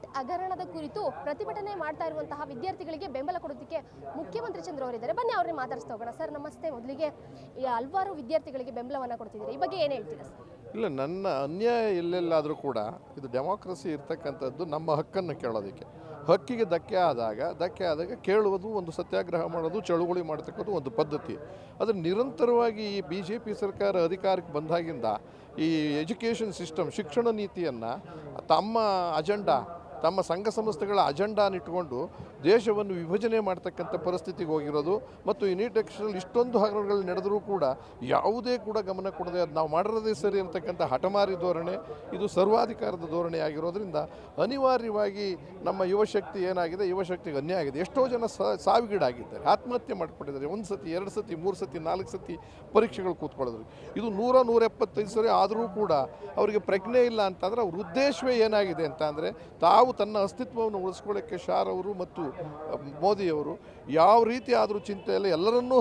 Neat ಹಗರಣದ ಕುರಿತು ಪ್ರತಿಭಟನೆ ಮಾಡ್ತಾ ಇರುವಂತಹ ವಿದ್ಯಾರ್ಥಿಗಳಿಗೆ ಬೆಂಬಲ ಕೊಡೋದಕ್ಕೆ ಮುಖ್ಯಮಂತ್ರಿ ಚಂದ್ರ ಅವರಿದ್ದಾರೆ. ಬನ್ನಿ ಅವ್ರನ್ನ ಮಾತಾಡ್ಸ್ತಾ ಹೋಗೋಣ. ಸರ್ ನಮಸ್ತೆ. ಮೊದಲಿಗೆ ಈ ಹಲವಾರು ವಿದ್ಯಾರ್ಥಿಗಳಿಗೆ ಬೆಂಬಲವನ್ನು ಕೊಡ್ತಿದ್ದೀರಿ, ಈ ಬಗ್ಗೆ ಏನು ಹೇಳ್ತೀರಾ ಸರ್? ಇಲ್ಲ, ನನ್ನ ಅನ್ಯಾಯ ಎಲ್ಲೆಲ್ಲಾದರೂ ಕೂಡ ಇದು ಡೆಮಾಕ್ರಸಿ ಇರ್ತಕ್ಕಂಥದ್ದು ನಮ್ಮ ಹಕ್ಕನ್ನು ಕೇಳೋದಕ್ಕೆ. ಹಕ್ಕಿಗೆ ಧಕ್ಕೆ ಆದಾಗ ಕೇಳುವುದು, ಒಂದು ಸತ್ಯಾಗ್ರಹ ಮಾಡೋದು, ಚಳುವಳಿ ಮಾಡ್ತಕ್ಕಂಥ ಒಂದು ಪದ್ಧತಿ. ಅದನ್ನು ನಿರಂತರವಾಗಿ ಈ BJP ಸರ್ಕಾರ ಅಧಿಕಾರಕ್ಕೆ ಬಂದಾಗಿಂದ ಈ ಎಜುಕೇಷನ್ ಸಿಸ್ಟಮ್, ಶಿಕ್ಷಣ ನೀತಿಯನ್ನು ತಮ್ಮ ಅಜೆಂಡಾ, ತಮ್ಮ ಸಂಘ ಸಂಸ್ಥೆಗಳ ಅಜೆಂಡಾನಿಟ್ಕೊಂಡು ದೇಶವನ್ನು ವಿಭಜನೆ ಮಾಡ್ತಕ್ಕಂಥ ಪರಿಸ್ಥಿತಿಗೆ ಹೋಗಿರೋದು. ಮತ್ತು ಈ ನೀಟ್ ಎಕ್ಸ್ನಲ್ಲಿ ಇಷ್ಟೊಂದು ಹಗರಣಗಳು ನಡೆದರೂ ಕೂಡ ಯಾವುದೇ ಕೂಡ ಗಮನ ಕೊಡದೆ ಅದು ನಾವು ಮಾಡಿರೋದೇ ಸರಿ ಅಂತಕ್ಕಂಥ ಹಠಮಾರಿ ಧೋರಣೆ, ಇದು ಸರ್ವಾಧಿಕಾರದ ಧೋರಣೆ ಆಗಿರೋದ್ರಿಂದ ಅನಿವಾರ್ಯವಾಗಿ ನಮ್ಮ ಯುವಶಕ್ತಿ ಏನಾಗಿದೆ, ಯುವಶಕ್ತಿಗೆ ಅನ್ಯಾಯ ಆಗಿದೆ. ಎಷ್ಟೋ ಜನ ಸಾವಿಗೀಡಾಗಿದ್ದಾರೆ, ಆತ್ಮಹತ್ಯೆ ಮಾಡ್ಕೊಂಡಿದ್ದಾರೆ. 1 ಸತಿ 2 ಸತಿ 3 ಸತಿ 4 ಸತಿ ಪರೀಕ್ಷೆಗಳು ಕೂತ್ಕೊಳ್ಳೋದ್ರು. ಇದು 100-175 ಸರಿ ಆದರೂ ಕೂಡ ಅವರಿಗೆ ಪ್ರಜ್ಞೆ ಇಲ್ಲ ಅಂತಂದರೆ ಅವ್ರ ಉದ್ದೇಶವೇ ಏನಾಗಿದೆ ಅಂತ ಅಂದರೆ, ತಾವು ತನ್ನ ಅಸ್ತಿತ್ವವನ್ನು ಉಳಿಸ್ಕೊಳ್ಳೋಕ್ಕೆ ಶಾರ್ ಅವರು ಮತ್ತು ಮೋದಿಯವರು ಯಾವ ರೀತಿ ಆದರೂ ಚಿಂತೆ ಇಲ್ಲ, ಎಲ್ಲರನ್ನೂ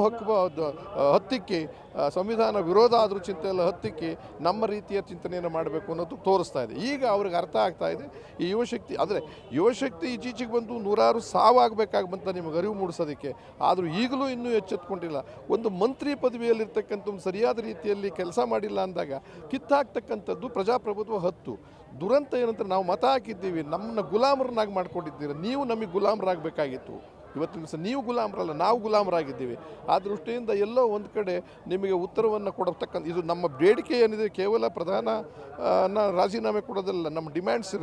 ಹತ್ತಿಕ್ಕಿ ಸಂವಿಧಾನ ವಿರೋಧ ಆದರೂ ಚಿಂತೆ ಇಲ್ಲ, ಹತ್ತಿಕ್ಕಿ ನಮ್ಮ ರೀತಿಯ ಚಿಂತನೆಯನ್ನು ಮಾಡಬೇಕು ಅನ್ನೋದು ತೋರಿಸ್ತಾ ಇದೆ. ಈಗ ಅವ್ರಿಗೆ ಅರ್ಥ ಆಗ್ತಾ ಇದೆ ಈ ಯುವಶಕ್ತಿ. ಆದರೆ ಯುವಶಕ್ತಿ ಈಚೀಚೆಗೆ ಬಂದು 100 ಸಾವಾಗಬೇಕಾಗಿ ಬಂತ ನಿಮಗೆ ಅರಿವು ಮೂಡಿಸೋದಕ್ಕೆ. ಆದರೂ ಈಗಲೂ ಇನ್ನೂ ಎಚ್ಚೆತ್ಕೊಂಡಿಲ್ಲ. ಒಂದು ಮಂತ್ರಿ ಪದವಿಯಲ್ಲಿರ್ತಕ್ಕಂಥ ಸರಿಯಾದ ರೀತಿಯಲ್ಲಿ ಕೆಲಸ ಮಾಡಿಲ್ಲ ಅಂದಾಗ ಕಿತ್ತಾಕ್ತಕ್ಕಂಥದ್ದು ಪ್ರಜಾಪ್ರಭುತ್ವ ಹತ್ತು. ದುರಂತ ಏನಂತ, ನಾವು ಮತ ಹಾಕಿದ್ದೀವಿ, ನಮ್ಮನ್ನ ಗುಲಾಮರನ್ನಾಗಿ ಮಾಡ್ಕೊಂಡಿದ್ದೀರ. ನೀವು ನಮಗೆ ಗುಲಾಮರಾಗಬೇಕಾಗಿತ್ತು. ಇವತ್ತಿನ ದಿವಸ ನೀವು ಗುಲಾಮರಲ್ಲ, ನಾವು ಗುಲಾಮರಾಗಿದ್ದೀವಿ. ಆ ದೃಷ್ಟಿಯಿಂದ ಎಲ್ಲೋ ಒಂದು ಕಡೆ ನಿಮಗೆ ಉತ್ತರವನ್ನು ಕೊಡತಕ್ಕಂಥ ಇದು ನಮ್ಮ ಬೇಡಿಕೆ ಏನಿದೆ, ಕೇವಲ ರಾಜೀನಾಮೆ ಕೊಡೋದಲ್ಲ, ನಮ್ಮ ಡಿಮ್ಯಾಂಡ್ಸ್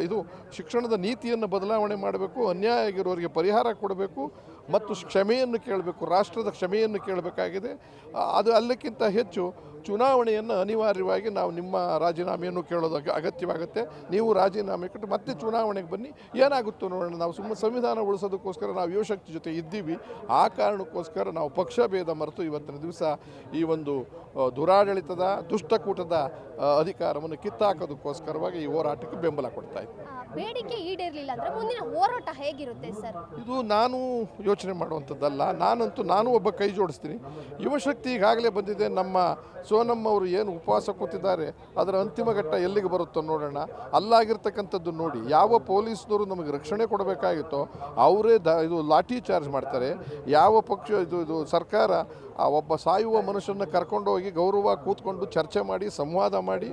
ಇದು ಶಿಕ್ಷಣದ ನೀತಿಯನ್ನು ಬದಲಾವಣೆ ಮಾಡಬೇಕು, ಅನ್ಯಾಯ ಆಗಿರೋರಿಗೆ ಪರಿಹಾರ ಕೊಡಬೇಕು ಮತ್ತು ಕ್ಷಮೆಯನ್ನು ಕೇಳಬೇಕು, ರಾಷ್ಟ್ರದ ಕ್ಷಮೆಯನ್ನು ಕೇಳಬೇಕಾಗಿದೆ. ಅದು ಎಲ್ಲಕ್ಕಿಂತ ಹೆಚ್ಚು ಚುನಾವಣೆಯನ್ನು ಅನಿವಾರ್ಯವಾಗಿ ನಾವು ನಿಮ್ಮ ರಾಜೀನಾಮೆಯನ್ನು ಕೇಳೋದು ಅಗತ್ಯವಾಗುತ್ತೆ. ನೀವು ರಾಜೀನಾಮೆ ಕೊಟ್ಟು ಮತ್ತೆ ಚುನಾವಣೆಗೆ ಬನ್ನಿ, ಏನಾಗುತ್ತೋ ನೋಡೋಣ. ನಾವು ಸುಮ್ಮನೆ ಸಂವಿಧಾನ ಉಳಿಸೋದಕ್ಕೋಸ್ಕರ ನಾವು ಯುವಶಕ್ತಿ ಜೊತೆ ಇದ್ದೀವಿ. ಆ ಕಾರಣಕ್ಕೋಸ್ಕರ ನಾವು ಪಕ್ಷ ಭೇದ ಮರೆತು ಇವತ್ತಿನ ದಿವಸ ಈ ಒಂದು ದುರಾಡಳಿತದ ದುಷ್ಟಕೂಟದ ಅಧಿಕಾರವನ್ನು ಕಿತ್ತಾಕೋದಕ್ಕೋಸ್ಕರವಾಗಿ ಈ ಹೋರಾಟಕ್ಕೆ ಬೆಂಬಲ ಕೊಡ್ತಾ ಇದ್ದೀವಿ. ಬೇಡಿಕೆ ಈಡೇರಲಿಲ್ಲ ಅಂದರೆ ಮುಂದಿನ ಹೋರಾಟ ಹೇಗಿರುತ್ತೆ ಸರ್? ಇದು ನಾನು ಯೋಚನೆ ಮಾಡುವಂಥದ್ದಲ್ಲ. ನಾನು ಒಬ್ಬ ಕೈ ಜೋಡಿಸ್ತೀನಿ. ಯುವಶಕ್ತಿ ಈಗಾಗಲೇ ಬಂದಿದೆ. ನಮ್ಮ ಸೋನಮ್ಮ ಅವರು ಏನು ಉಪವಾಸ ಕೂತಿದ್ದಾರೆ, ಅದರ ಅಂತಿಮ ಘಟ್ಟ ಎಲ್ಲಿಗೆ ಬರುತ್ತೋ ನೋಡೋಣ. ಅಲ್ಲಾಗಿರ್ತಕ್ಕಂಥದ್ದು ನೋಡಿ, ಯಾವ ಪೊಲೀಸ್ನವರು ನಮಗೆ ರಕ್ಷಣೆ ಕೊಡಬೇಕಾಗಿತ್ತೋ ಅವರೇ ಇದು ಲಾಠಿ ಚಾರ್ಜ್ ಮಾಡ್ತಾರೆ. ಯಾವ ಪಕ್ಷ ಇದು ಸರ್ಕಾರ ಒಬ್ಬ ಸಾಯುವ ಮನುಷ್ಯನ ಕರ್ಕೊಂಡೋಗಿ ಗೌರವ ಕೂತ್ಕೊಂಡು ಚರ್ಚೆ ಮಾಡಿ, ಸಂವಾದ ಮಾಡಿ,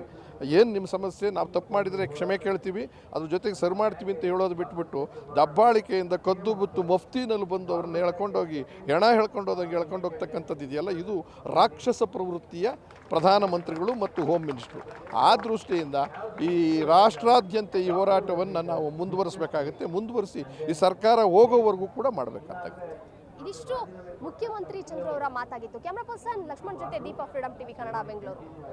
ಏನು ನಿಮ್ಮ ಸಮಸ್ಯೆ, ನಾವು ತಪ್ಪು ಮಾಡಿದರೆ ಕ್ಷಮೆ ಕೇಳ್ತೀವಿ, ಅದ್ರ ಜೊತೆಗೆ ಸರಿ ಮಾಡ್ತೀವಿ ಅಂತ ಹೇಳೋದು ಬಿಟ್ಬಿಟ್ಟು ದಬ್ಬಾಳಿಕೆಯಿಂದ ಕದ್ದು ಬಿತ್ತು ಮಫ್ತಿನಲ್ಲಿ ಬಂದು ಅವ್ರನ್ನ ಹೇಳ್ಕೊಂಡೋಗಿ ಹೆಣ ಹೇಳ್ಕೊಂಡು ಹೋಗ್ತಕ್ಕಂಥದ್ದು ಇದೆಯಲ್ಲ, ಇದು ರಾಕ್ಷಸ ಪ್ರವೃತ್ತಿಯ ಪ್ರಧಾನಮಂತ್ರಿಗಳು ಮತ್ತು ಹೋಮ್ ಮಿನಿಸ್ಟ್ರು. ಆ ದೃಷ್ಟಿಯಿಂದ ಈ ರಾಷ್ಟ್ರಾದ್ಯಂತ ಈ ಹೋರಾಟವನ್ನು ನಾವು ಮುಂದುವರಿಸಿ ಈ ಸರ್ಕಾರ ಹೋಗೋವರೆಗೂ ಕೂಡ ಮಾಡಬೇಕಾಗುತ್ತೆ. ಇದಿಷ್ಟು ಮುಖ್ಯಮಂತ್ರಿ ಚಂದ್ರ ಅವರ ಮಾತಾಗಿತ್ತು. ಕ್ಯಾಮ್ರಾ ಪರ್ಸನ್ ಲಕ್ಷ್ಮಣ್ ಜೊತೆ ದೀಪ, ಫ್ರೀಡಂ ಟಿವಿ ಕನ್ನಡ, ಬೆಂಗಳೂರು.